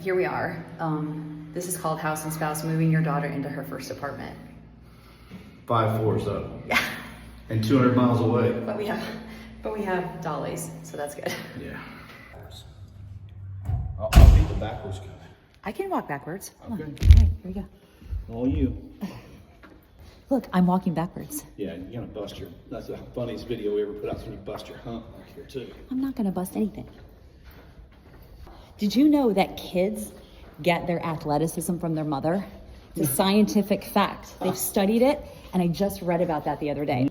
here we are. This is called House and Spouse, moving your daughter into her first apartment. 5 floors up. Yeah. And 200 miles away. But we have dollies, so that's good. Yeah. I'll beat the backwards guy. I can walk backwards. Come on. Okay. All right, here we go. All you. Look, I'm walking backwards. Yeah, you're gonna bust your. That's the funniest video we ever put out. So you bust your hump back here too. I'm not gonna bust anything. Did you know that kids get their athleticism from their mother? It's a scientific fact. They've studied it, and I just read about that the other day.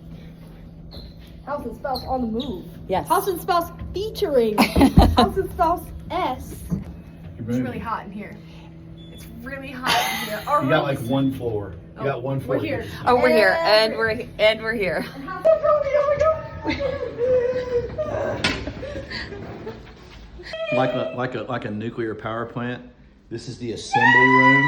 House and Spouse on the move. Yes. House and Spouse featuring House and Spouse S. It's really hot in here. It's really hot in here. Our You got like rooms- one floor. You got one floor. We're here. Oh, we're here, and we're here. Like a nuclear power plant. This is the assembly room,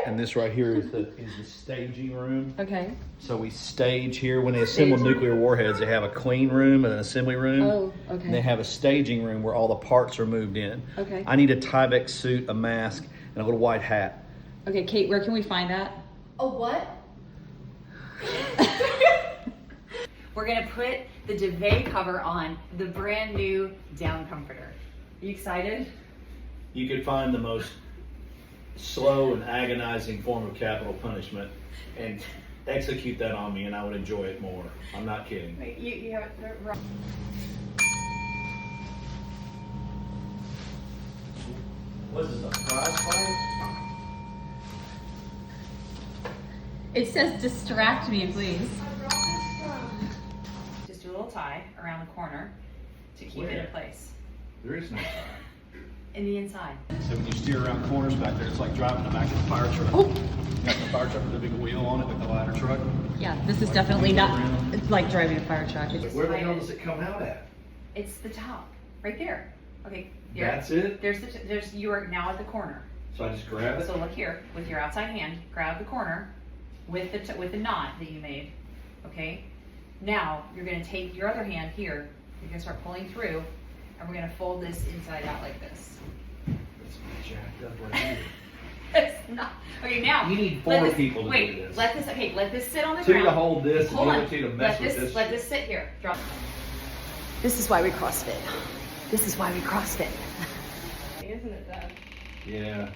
and this right here is the staging room. Okay. So we stage here. When they assemble nuclear warheads, they have a clean room and an assembly room. Oh, okay. And they have a staging room where all the parts are moved in. Okay. I need a Tyvek suit, a mask, and a little white hat. Okay, Kate, where can we find that? A what? We're gonna put the duvet cover on the brand new down comforter. You excited? You could find the most slow and agonizing form of capital punishment and execute that on me, and I would enjoy it more. I'm not kidding. Wait, you have it wrong. What is this, a prize fight? It says distract me, please. Just do a little tie around the corner to keep it in place. There is no tie. In the inside. So when you steer around corners back there, it's like driving the back of a fire truck. Oh. You got the fire truck with a big wheel on it, like the ladder truck. Yeah, this is definitely not, it's like driving a fire truck. It's Where the hell does it come out at? It's the top, right there. Okay. That's it? You are now at the corner. So I just grab it? So look here, with your outside hand, grab the corner with the knot that you made, okay? Now, you're gonna take your other hand here, you're gonna start pulling through, and we're gonna fold this inside out like this. It's jacked up right here. It's not, okay, now. You need let four this- people to wait, do this. let this sit on the Two ground. to hold this, and Hold the on. other two to mess with this. Let this sit here, drop. This is why we CrossFit. This is why we CrossFit. Isn't it though? Yeah.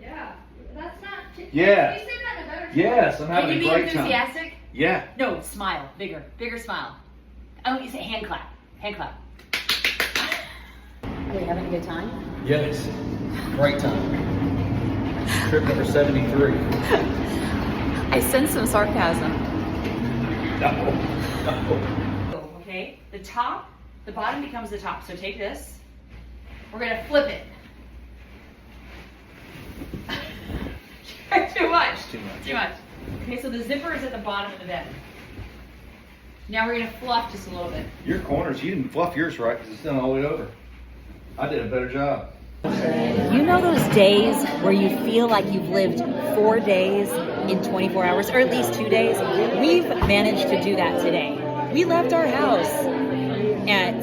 Yeah. That's not. Yeah. You said that in a better Yes, I'm Can having you a be great time. enthusiastic? Yeah. No, smile, bigger smile. Oh, you say hand clap, hand clap. Are we having a good time? Yes. Great time. Trip number 73. I sense some sarcasm. No. Okay, the bottom becomes the top. So take this. We're gonna flip it. Too much. Too much. Too much. Okay, so the zipper is at the bottom of the bed. Now we're gonna fluff just a little bit. Your corners, you didn't fluff yours right because it's done all the way over. I did a better job. You know those days where you feel like you've lived 4 days in 24 hours, or at least 2 days? We've managed to do that today. We left our house at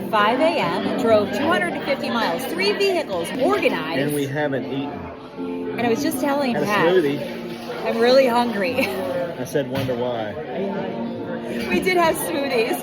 5 a.m., drove 250 miles, 3 vehicles, organized. And we haven't eaten. And I was just telling Had a Pat, smoothie. I'm really hungry. I said, wonder why. We did have smoothies.